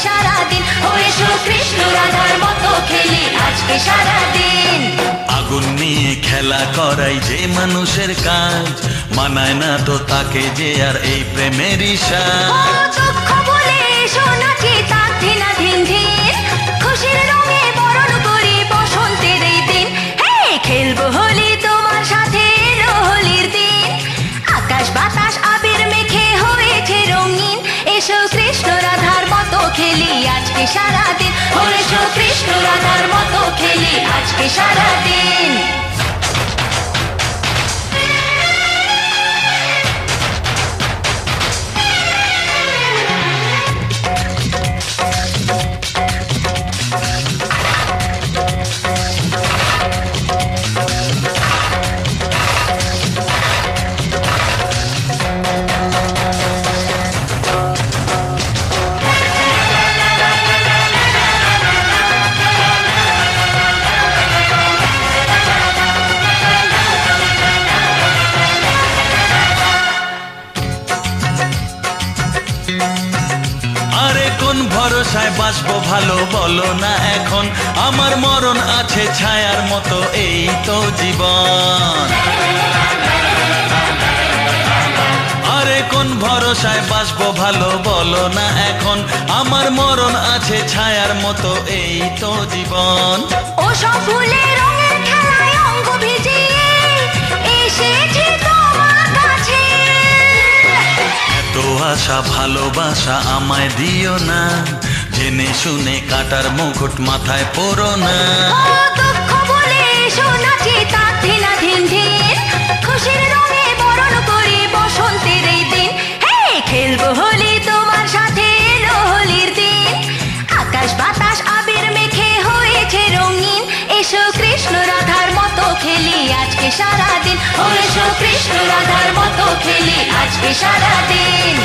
সারাদিন। ও এসো কৃষ্ণ রাধার মতো খেলি আজকে সারাদিন। আগুন নিয়ে খেলা করাই যে মানুষের কাজ, মানায় না তো তাকে যে আর এই প্রেমেরই সাজ। দুঃখ বলে এসো নাচি তাক ধিনা ধিন ধিন, খুশির রঙে বরণ করি বসন্তের এই দিন। হে খেলবো হোলি তোমার সাথে, এলো হোলির দিন। আকাশ বাতাস আবির মেখে হয়েছে রঙিন। এসো কৃষ্ণ রাধার মতো খেলি আজকে সারাদিন। ও এসো কৃষ্ণ রাধার মতো খেলি আজকে সারাদিন। আরে কোন ভরসায় বাঁচবো ভালো বলো না এখন, আমার মরণ আছে ছায়ার মতো এই তো জীবন। আরে কোন ভরসায় বাঁচবো ভালো বলো না এখন, আমার মরণ আছে ছায়ার মতো এই তো জীবন। ও সব ফুলে রঙের খেলায় অঙ্গ ভিজিয়ে এসেছি তোমার কাছে। এত আশা ভালোবাসা আমায় দিও না, জেনে শুনে কাটার মুকুট মাথায় পরো না। ও দুঃখ বলে এসো নাচি তাক ধিনা ধিন ধিন, খুশির রঙে বরণ করি বসন্তের এই দিন। হে খেলবো হোলি তোমার সাথে, এলো হোলির দিন। আকাশ বাতাস আবির মেখে হয়েছে রঙিন। এসো কৃষ্ণ রাধার মতো খেলি আজকে সারাদিন। ও এসো কৃষ্ণ রাধার মতো খেলি আজকে সারাদিন।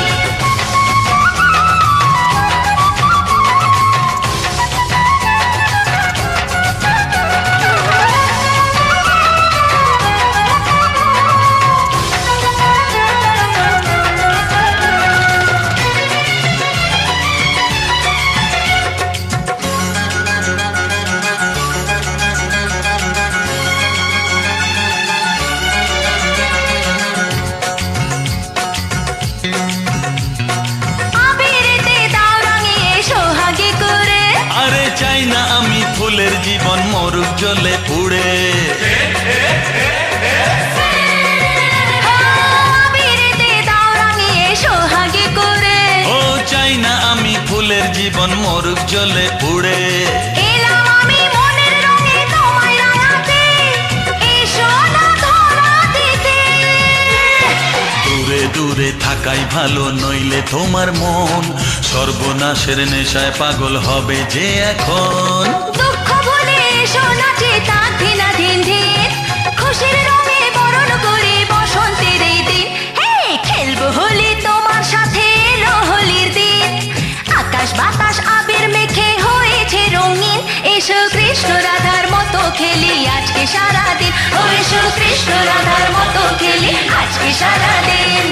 আবিরেতে দাও রাঙিয়ে সোহাগে করে। আরে চাই না আমি ফুলের জীবন মরুক জ্বলে পুড়ে। আবিরেতে দাও রাঙিয়ে সোহাগে করে। ও চাই না আমি ফুলের জীবন মরুক জ্বলে পুড়ে। এলাম আমি মনের রঙে তোমায় রাঙাতে, এসো না ধরা দিতে। দূরে দূরে থাকাই ভালো, নইলে তোমার মন সর্বনাশের নেশায় পাগল হবে যে এখন। দুঃখ ভুলে এসো নাচি তাক ধিনা ধিন ধিন, খুশির রঙে বরণ করি বসন্তের এই দিন। হে খেলবো হোলি তোমার সাথে, এলো হোলির দিন। আকাশ বাতাস আবির মেখে হয়েছে রঙিন। এসো কৃষ্ণ রাধার মতো খেলি আজকে সারাদিন। ও এসো কৃষ্ণ রাধার মতো খেলি আজকে সারাদিন।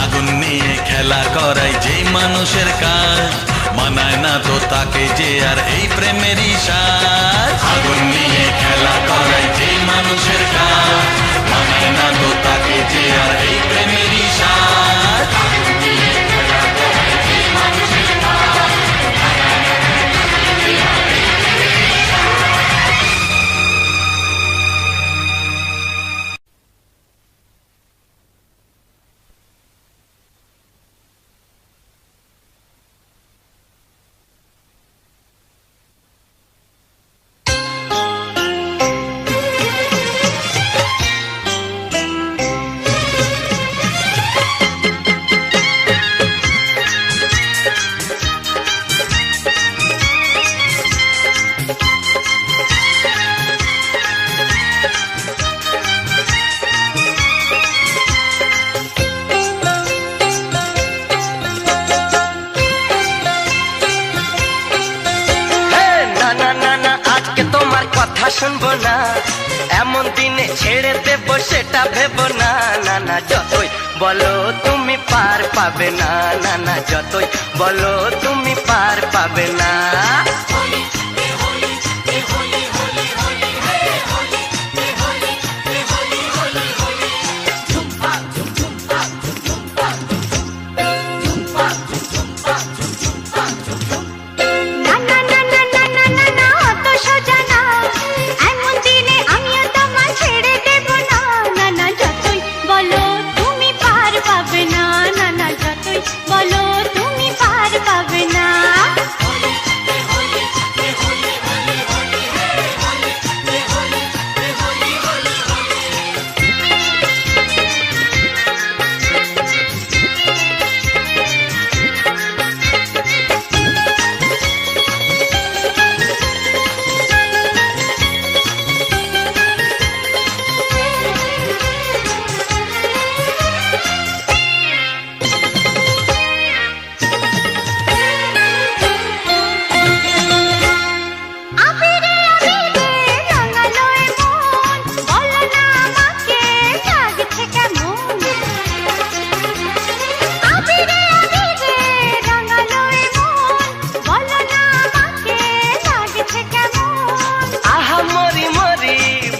আগুন নিয়ে খেলা করাই যে মানুষের কাজ, মানায় না তো তাকে যে আর এই প্রেমেরই সাজ। আগুন নিয়ে খেলা করাই যে মানুষের কাজ, মানায় না তো তাকে যে আর এই প্রেমেরই সাজ। আগুন নিয়ে খেলা করাই যে মানুষের কাজ, মানায় না তো তাকে যে আর এই প্রেমেরই সাজ। শুনবো না, এমন দিনে ছেড়ে দেবো সেটা ভেবো না। না না যতই বলো তুমি পার পাবে না, না না যতই বলো তুমি পার পাবে না।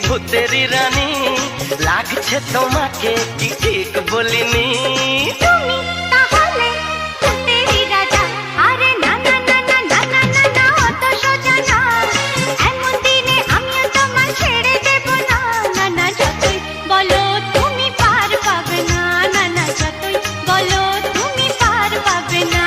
ভূতেরি রানী লাগছে তোমাকে কি ঠিক বলিনি? তুমি তাহলে ভূতেরি রাজা। আরে না না না না না না না না অত সোজা না, এমন দিনে আমিও তোমায় ছেড়ে দেব না। না না যতই বলো তুমি পার পাবে না, না না যতই বলো তুমি পার পাবে না।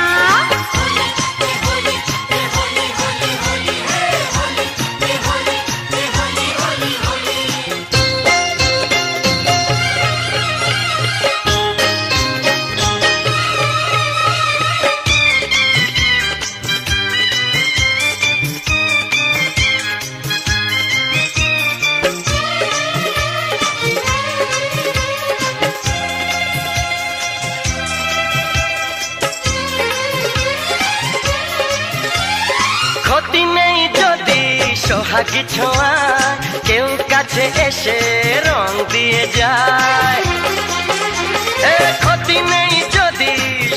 ক্ষতি নেই যদি সোহাগী ছোঁয়া কেউ কাছে এসে রং দিয়ে যায়। ক্ষতি নেই যদি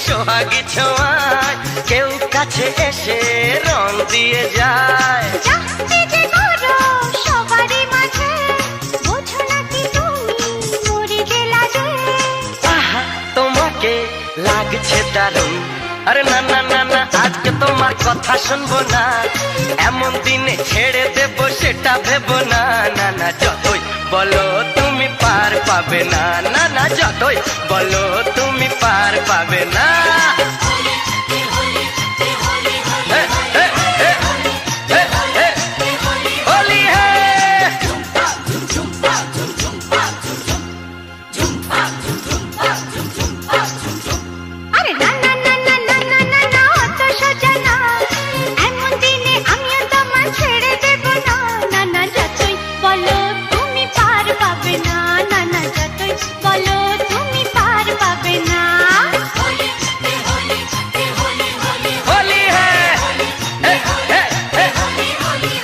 সোহাগী ছোঁয়া কেউ কাছে এসে রং দিয়ে যায়। আহা তোমাকে লাগছে দারুণ। আরে না না না না আজকে তোমার কথা শুনবো না, এমন দিনে ছেড়ে দেব সেটা ভেবো না। না না যতই বলো তুমি পার পাবে না, না না যতই বলো তুমি পার পাবে না। হোলি হ্যায় আরে না না না না না না না না অত সোজা না, এমন দিনে আমিও তোমায় ছেড়ে দেব না। না না যতই বলো তুমি পার পাবে না, না না যতই বলো তুমি পার পাবে না। হোলি হ্যায় হোলি হ্যায়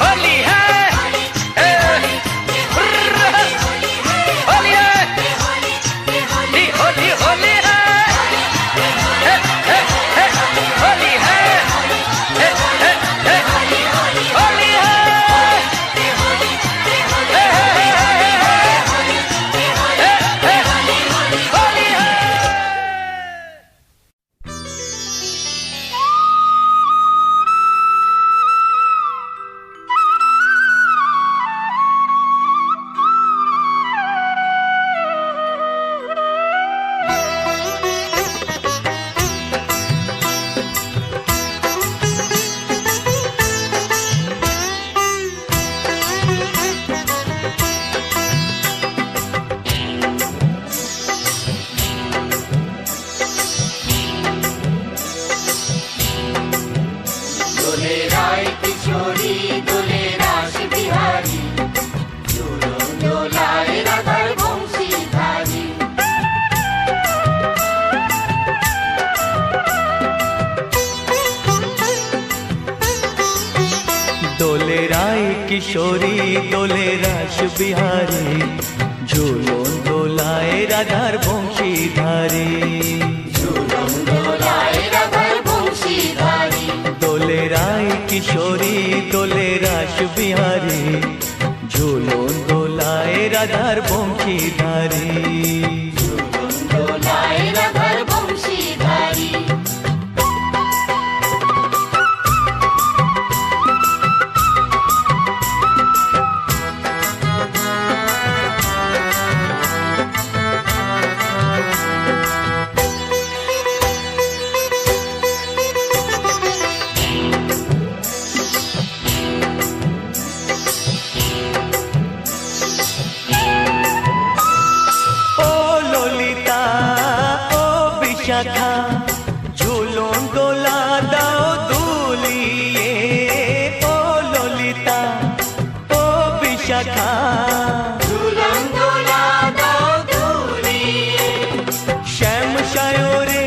হোলি হ্যায় হোলি হোলি দোলে রায় কিশোরী দোলে রাস বিহারী, ঝুলন দোলায় রাধার বংশীধারী। ঝুলন বিহারী ঝুলন দোলায় রাধার বংশীধারী দোলায় রাধার বংশীধারী শাখা ঝুলন দোলা দাও দুলিয়ে ও ললিতা ও বিশাখা ঝুলন দোলা দাও দুলিয়ে শ্যাম সায়রে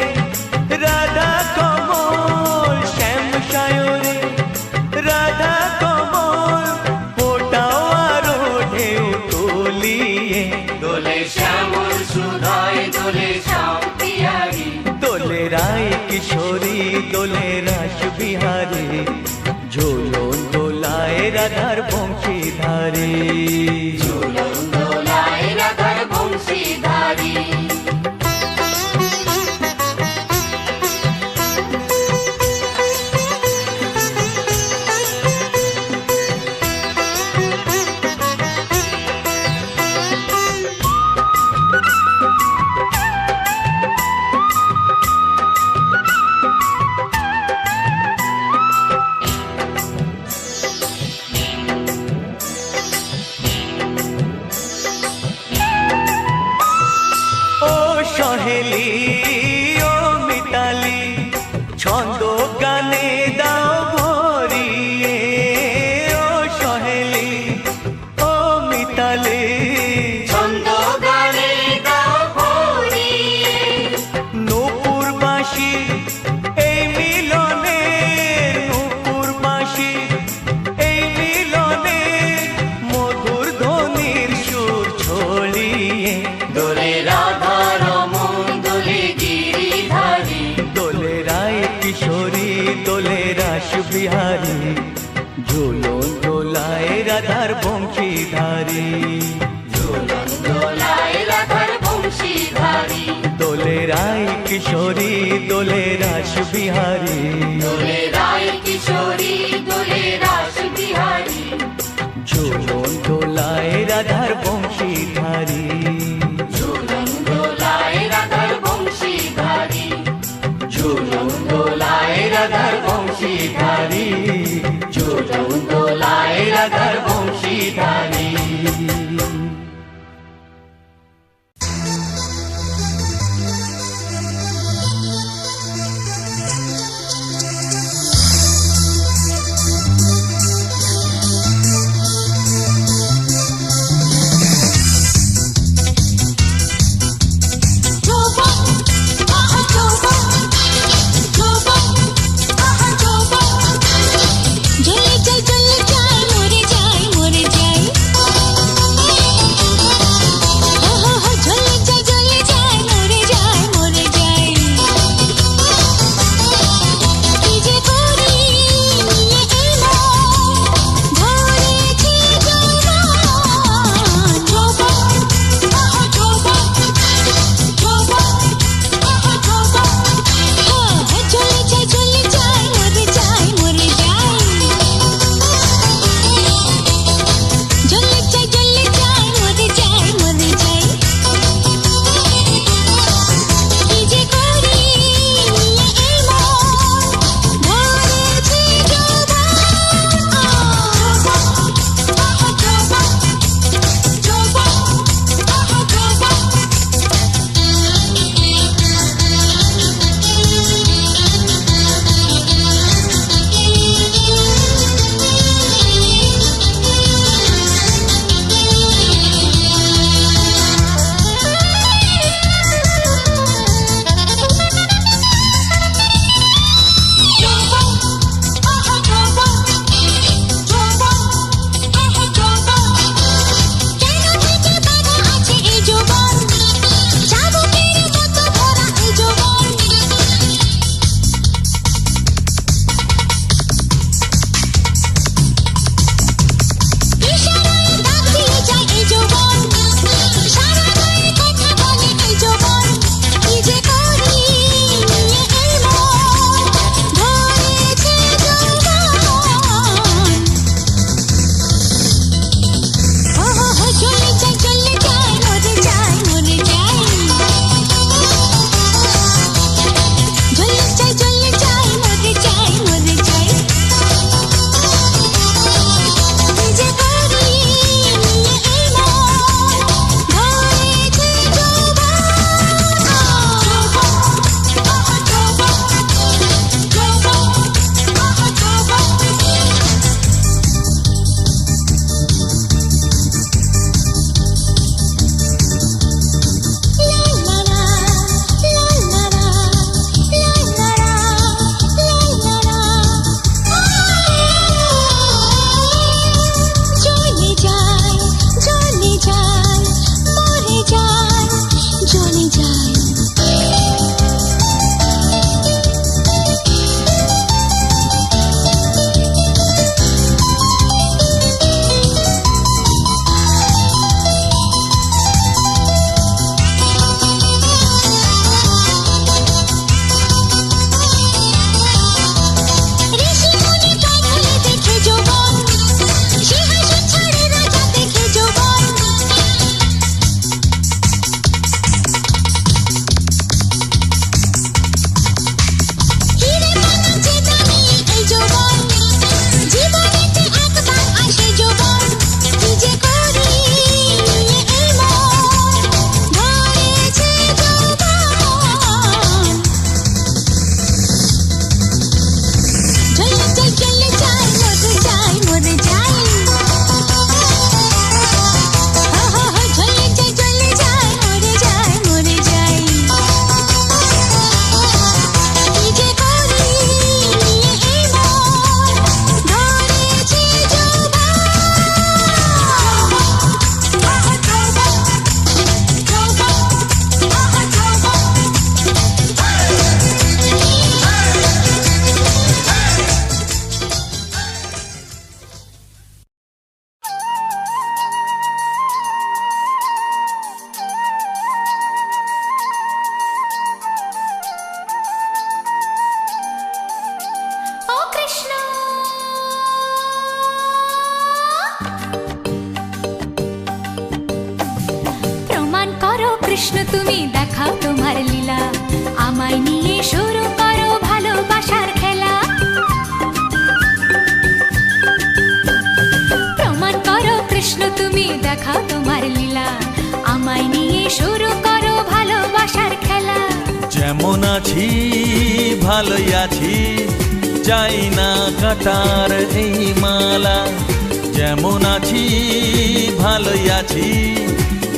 রাধা কমল শ্যাম সায়রে রাধা কমল ফোটাও আরো ঢেউ তুলিয়ে দোলে শ্যামল সুধায় দোলে শ্যাম বিহারী দোলে রায় কিশোরী দোলে রাস বিহারী ঝুলন দোলায় রাধার বংশীধারী ঝুলন দোলায় রাধার বংশীধারী সহেলি ও মিতালি ছন্দ গানে দাও ভরিয়ে ও সহেলি ও মিতালি ছন্দ গানে দাও ভরিয়ে নূপুর বাঁশি এই মিলনে নূপুর বাঁশি এই মিলনে মধুর ধ্বনির সুর ছড়িয়ে দোলে রাধা রমন দোলে গিরিধারী দোলে রায় কিশোরী দোলে রাস বিহারী ঝুলন দোলায় রাধার বংশীধারী ঝুলন দোলায় রাধার বংশীধারী দোলে রায় কিশোরী দোলে রাস বিহারী দোলে রায় কিশোরী দোলে রাস বিহারী ঝুলন দোলায় রাধার বংশীধারী ঝুলন দোলায় রাধার বংশীধারী ঝুলন দোলায় রাধার বংশীধারী ঝুলন দোলায় রাধার বংশীধারী চলে যাই মরে যাই তুমি দেখাও তোমার লীলা আমায় নিয়ে শুরু করো ভালোবাসার খেলা প্রমাণ করো কৃষ্ণ তুমি দেখাও তোমার লীলা আমায় নিয়ে শুরু করো ভালোবাসার খেলা যেমন আছি ভালোই আছি চাই না কাটার এই মালা যেমন আছি ভালোই আছি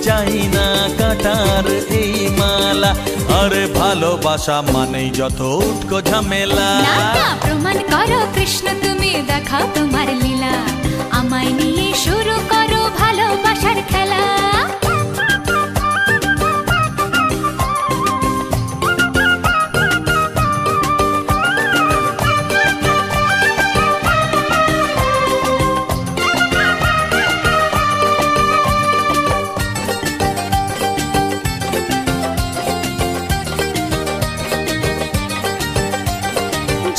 চাই না কাটার এই মালা আরে ভালোবাসা মানেই যত উটকো ঝামেলা না না প্রমাণ করো কৃষ্ণ তুমি দেখাও তোমার লীলা আমায় নিয়ে শুরু করো ভালোবাসার খেলা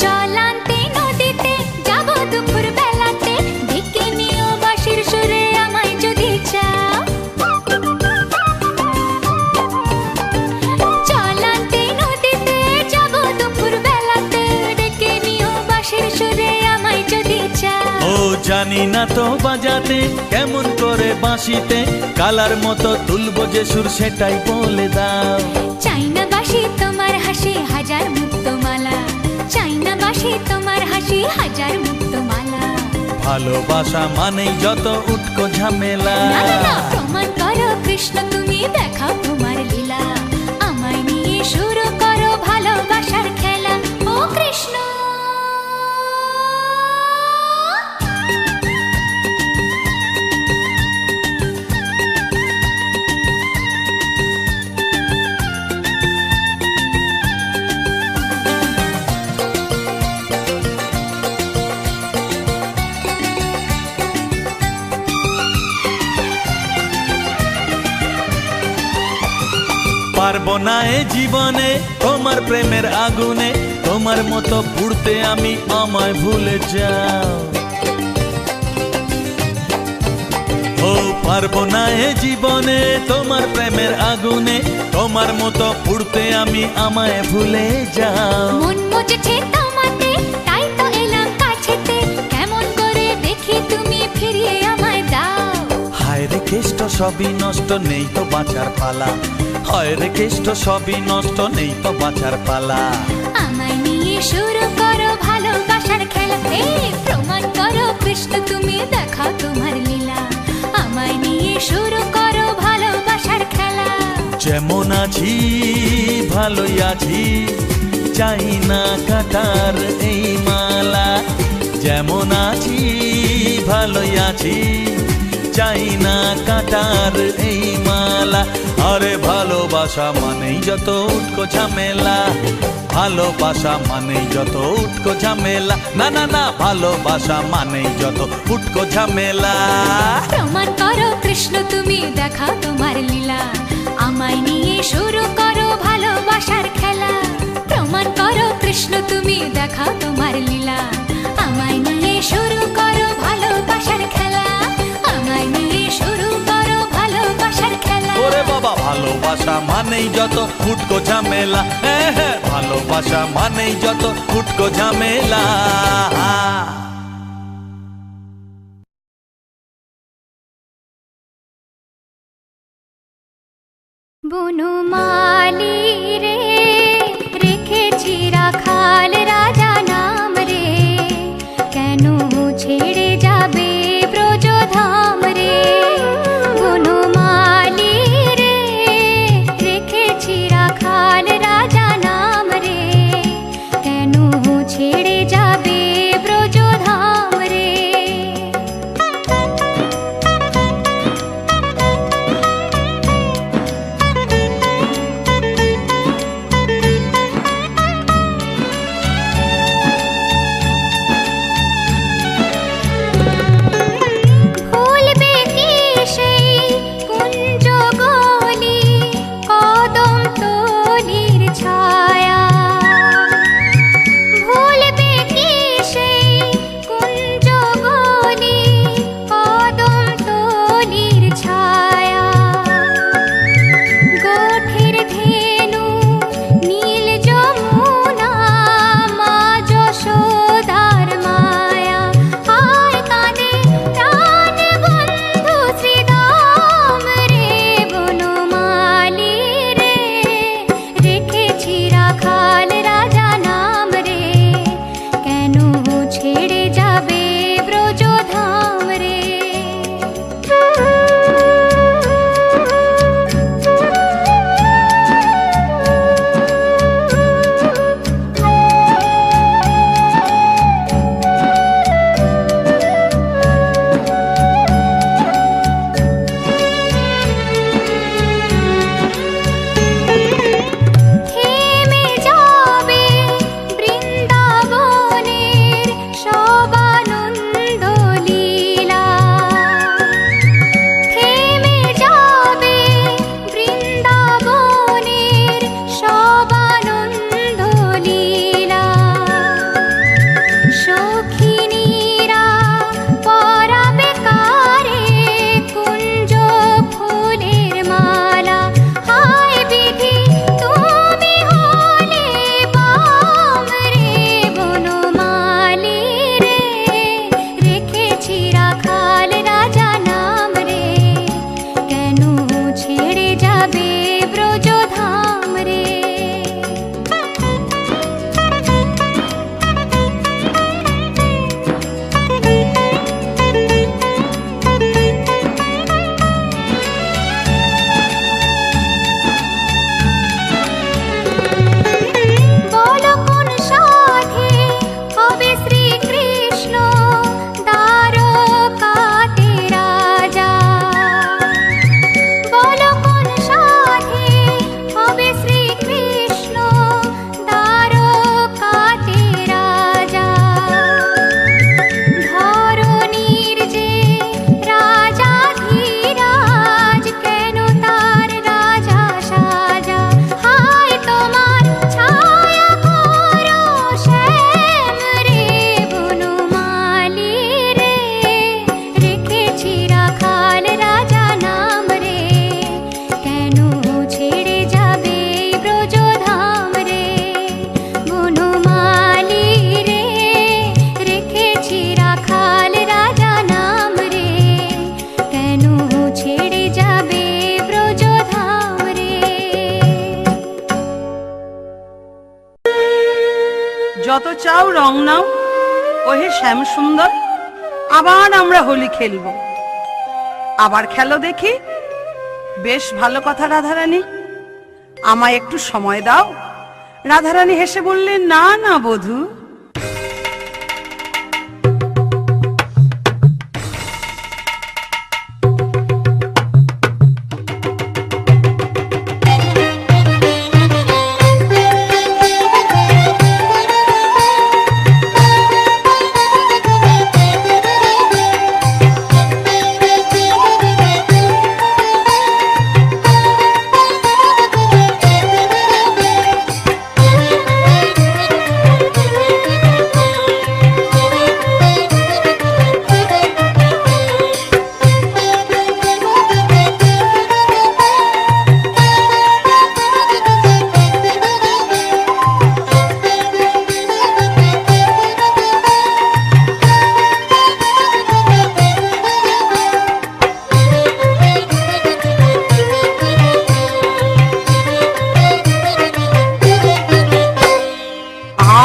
জল আনতে নদীতে যাবো দুপুর বেলাতে ডেকে নিও বাঁশির সুরে আমায় যদি চাও জল আনতে নদীতে যাবো দুপুর বেলাতে ডেকে নিও বাঁশির সুরে আমায় যদি চাও ও জানি না তো বাজাতে কেমন করে বাঁশিতে কালার মতো তুলবো যে সুর সেটাই বলে দাও চাই না বাঁশি তোমার হাসি হাজার মুক্তমালা চাই না বাঁশি তোমার হাসি হাজার মুক্তমালা ভালোবাসা মানেই যত উটকো ঝামেলা না না না প্রমাণ করো কৃষ্ণ তুমি দেখাও তোমার লীলা আমায় নিয়ে শুরু করো ভালোবাসার খেলা ও কৃষ্ণ পারবো না এ জীবনে তোমার প্রেমের আগুনে তোমার মতো পুড়তে আমি আমায় ভুলে যাও ও পারবো না এ জীবনে তোমার প্রেমের আগুনে তোমার মতো পুড়তে আমি আমায় ভুলে যাও মন মজেছে তোমাতে তাই তো এলাম কাছেতে কেমন করে দেখি তুমি ফিরিয়ে আমায় দাও হায় রে কেষ্ট সবই নষ্ট নেই তো বাঁচার পালা হায় রে কেষ্ট সবই নষ্ট নেই তো বাঁচার পালা আমায় নিয়ে শুরু করো ভালোবাসার খেলা প্রমাণ করো কৃষ্ণ তুমি দেখাও তোমার লীলা আমায় নিয়ে শুরু করো ভালোবাসার খেলা যেমন আছি ভালোই আছি চাই না কাটার এই মালা যেমন আছি ভালোই আছি চাই না কাটার এই মালা আরে ভালোবাসা মানেই যত উটকো ঝামেলা ভালোবাসা মানেই যত উটকো ঝামেলা না না না ভালোবাসা মানেই যত উটকো ঝামেলা প্রমাণ করো কৃষ্ণ তুমি দেখাও তোমার লীলা আমায় নিয়ে শুরু করো ভালোবাসার খেলা প্রমাণ করো কৃষ্ণ তুমি দেখাও তোমার লীলা আমায় নিয়ে শুরু করো ভালোবাসার খেলা আমায় নিয়ে শুরু করো ভালোবাসার খেলা ওরে বাবা ভালোবাসা মানেই যত উটকো ঝামেলা হ্যাঁ হ্যাঁ ভালোবাসা মানেই যত উটকো ঝামেলা বনমালী রে রেখেছি রাখাল রাজা নাম রে কেন ছেড়ে যাবে ব্রজধাম রে বনমালী রে রেখেছি রাখাল রাজা নাম রে কেন ছেড়ে যাবে ব্রজধাম রে যত চাও রং নাও, ওহে শ্যাম সুন্দর, আবার আমরা হোলি খেলবো। আবার খেলো দেখি। বেশ ভালো কথা রাধারানী, আমায় একটু সময় দাও। রাধারানী হেসে বললেন, না না বধূ,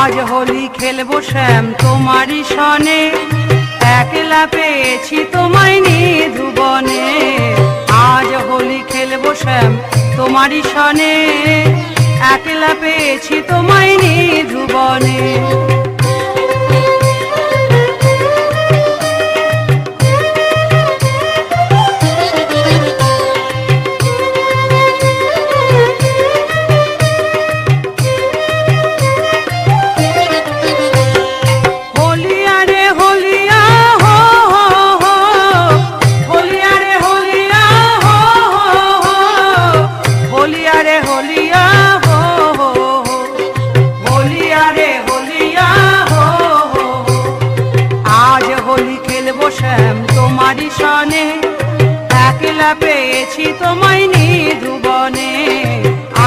আজ হোলি খেলবো শ্যাম তোমারই সনে, একলা পেয়েছি তোমায় নিধুবনে। আজ হোলি খেলবো শ্যাম তোমারই সনে, একলা পেয়েছি তোমায় নিধুবনে। একলা পেয়েছি তোমায় নিধুবনে।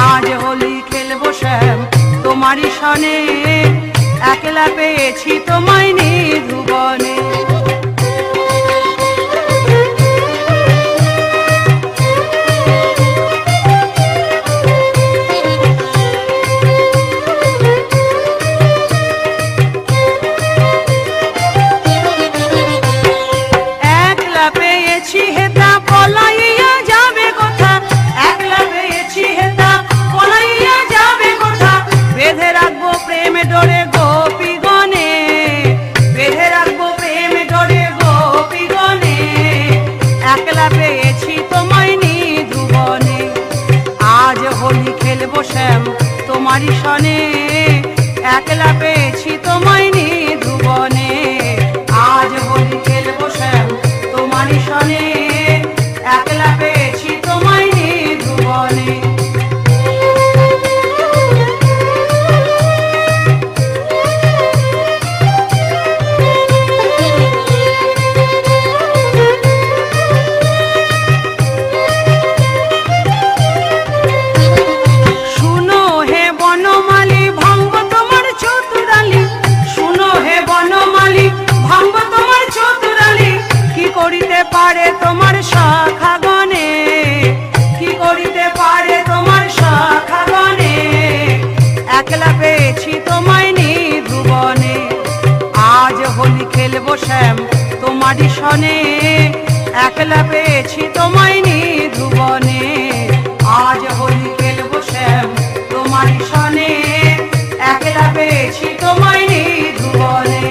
আজ হোলি খেলবো শ্যাম তোমারই সনে, একলা পেয়েছি তোমায় নিধুবনে। একলা পেয়েছি হেতা পলাইয়া যাবে কোথা, একলা পেয়েছি হেতা পলাইয়া যাবে কোথা। বেঁধে রাখবো প্রেম ডোরে গোপীগণে, বেঁধে রাখবো প্রেম ডোরে গোপীগণে। একলা পেয়েছি তোমায় নিধুবনে। আজ হোলি খেলবো শ্যাম তোমারই সনে, একলা পেয়েছি তোমায় নিধুবনে। আজ হোলি খেলবো শ্যাম তোমারই সনে, একলা পেয়েছি তোমায় নিধুবনে। শুনো হে বনমালী ভাঙব তোমার চতুরালি, শুনো হে বনমালী ভাঙব তোমার চতুরালি। কি করিতে পারে তোমার শাখাগণে, কি করিতে পারে তোমার শাখাগণে। একলা পেয়েছি তোমায় নিধুবনে। আজ হোলি খেলবো শ্যাম তোমারই সনে, একলা পেয়েছি তোমায় নিধুবনে। আজ হোলি খেলবো শ্যাম তোমারই সনে, একলা পেয়েছি তোমায় নিধুবনে।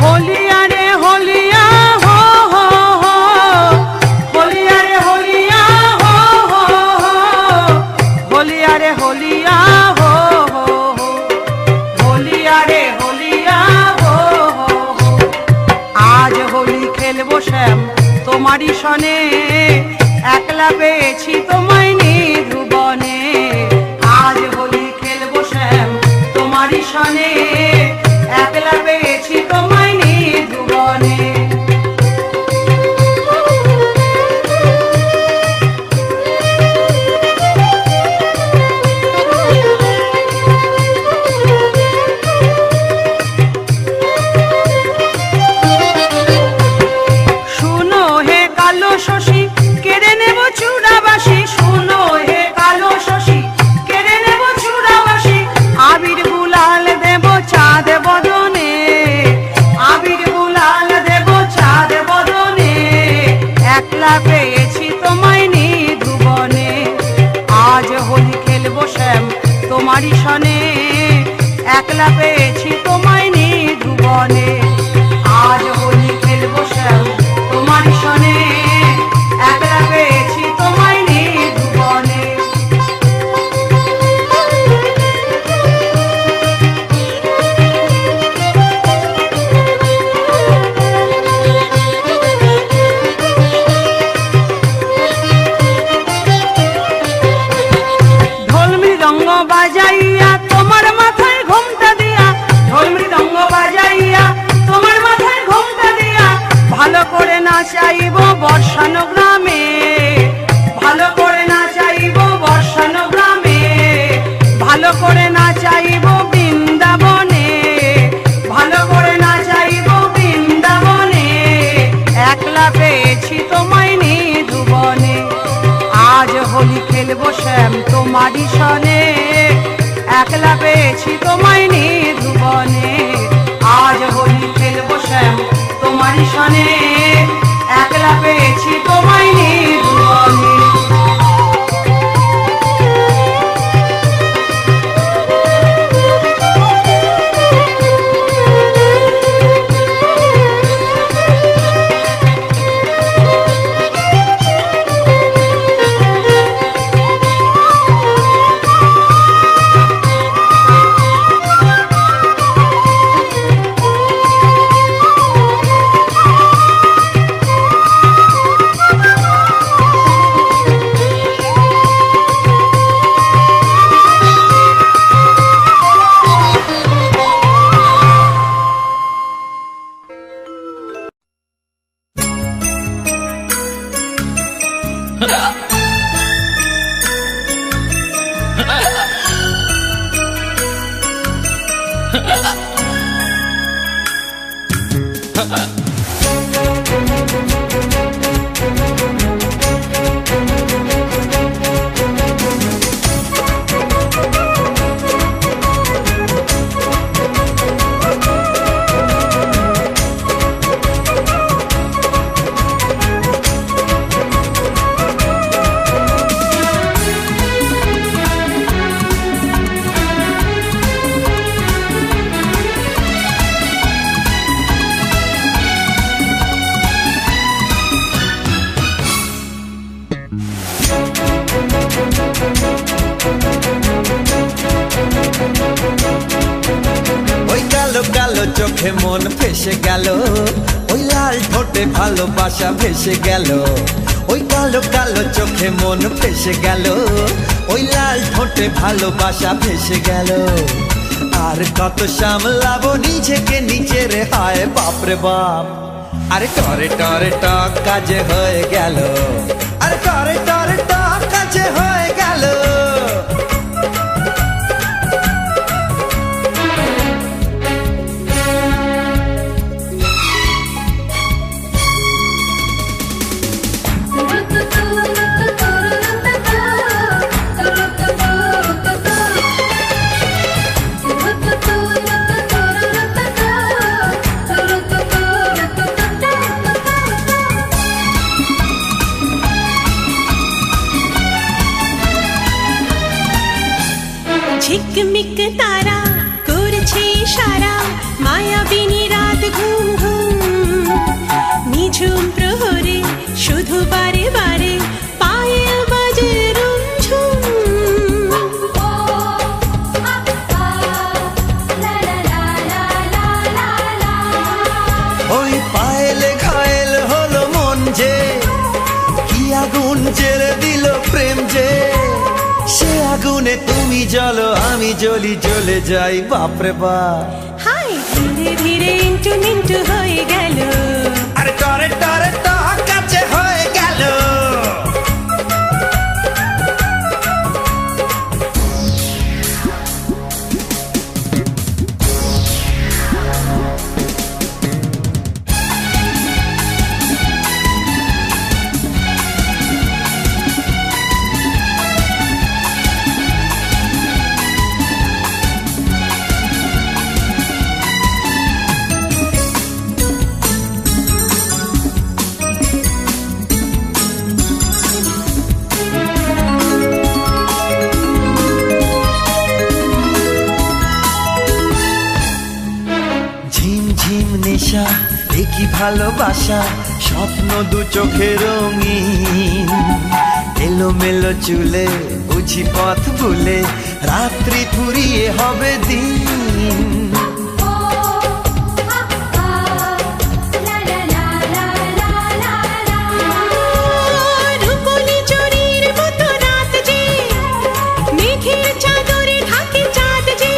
হোলিয়া রে হোলিয়া হো হো হো, হোলিয়া রে হোলিয়া হো হো হো, হোলিয়া রে হোলিয়া হো হো হো, হোলিয়া রে হোলিয়া হো হো হো। আজ হোলি খেলবো শ্যাম তোমারই সনে, একলা পেয়েছি তোমায় নিধুবনে। আজ হোলি খেলবো শ্যাম তোমারই সনে, একলা পেয়েছি তোমায় নিধুবনে। তোমারই সনে, একলা পেয়েছি তোমায় নিধুবনে। আজ হোলি খেলবো শ্যাম তোমারই সনে, একলা পেয়েছি তোমায় নিধুবনে। ঢোল মৃদঙ্গ বাজাইয়া তোমার মাথায় ঘোমটা দিয়া, ঢোল মৃদঙ্গ বাজাইয়া তোমার মাথায় ঘোমটা দিয়া, ভালো করে নাচাইব বর্ষানো গ্রামে, ভালো করে নাচাইব বর্ষানো গ্রামে, ভালো করে নাচাইব বৃন্দাবনে, ভালো করে নাচাইব বৃন্দাবনে। একলা পেয়েছি তোমায় নিধুবনে। আজ হোলি খেলবো শ্যাম তোমারই সনে, একলা পেয়েছি তোমায় নিধুবনে। আজ হোলি খেলবো শ্যাম তোমারই সনে, একলা পেয়েছি তোমায় নিধুবনে। চোখে মন ফেসে গেল, ওই লাল ঠোঁটে ভালোবাসা ভেসে গেল। ওই কালো কালো চোখে মন ফেসে গেল, ওই লাল ঠোঁটে ভালোবাসা ভেসে গেল। আর কত সামলাবো নিজেকে নিজের, হায় বাপরে বাপ। আরে টরে টরে টক কাজে হয়ে গেল, আরে টরে টরে টক কাজে হয়ে গেল। ঝিকমিক তারা করছে ইশারা, মায়াবিনী রাত ঘুম ঘুম। নিঝুম প্রহরে শুধু বারে বারে পায়েল বাজে রুমঝুম। ওই পায়েলে ঘায়েল হলো মন যে, কি আগুন জেলে দিল প্রেম যে। সে আগুনে তুমি জ্বলো আমি জ্বলি, জ্বলে যাই বাপরে বাপ। হাই ধীরে ধীরে ইন্টু মিন্টু হয়ে গেল, আরে টরে টরে টক কাছে হয়ে গেল। কি ভালোবাসা স্বপ্ন দু চোখে রঙিন এলোমেলো চুলে বুঝি পথ ভুলে রাত্রি ফুরিয়ে হবে দিন রূপলি চুরির মতো রাত যে মেঘের চাদরে ঢাকে চাঁদ যে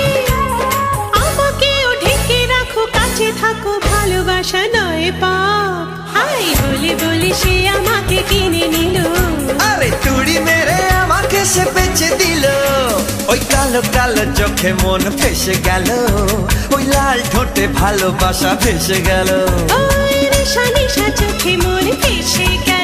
আমাকেও ঢেকে রাখো কাছে থাকো ভালোবাসা নয় পাপ হাই বলে বলে সে আমাকে কিনে নিল আরে তুড়ি মেরে আমাকে সে বেঁচে দিল ওই কালো কালো চোখে মন ফেসে গেল ওই লাল ঠোঁটে ভালোবাসা ভেসে গেল ওই নেশা নেশা চোখে মন ভেসে গেল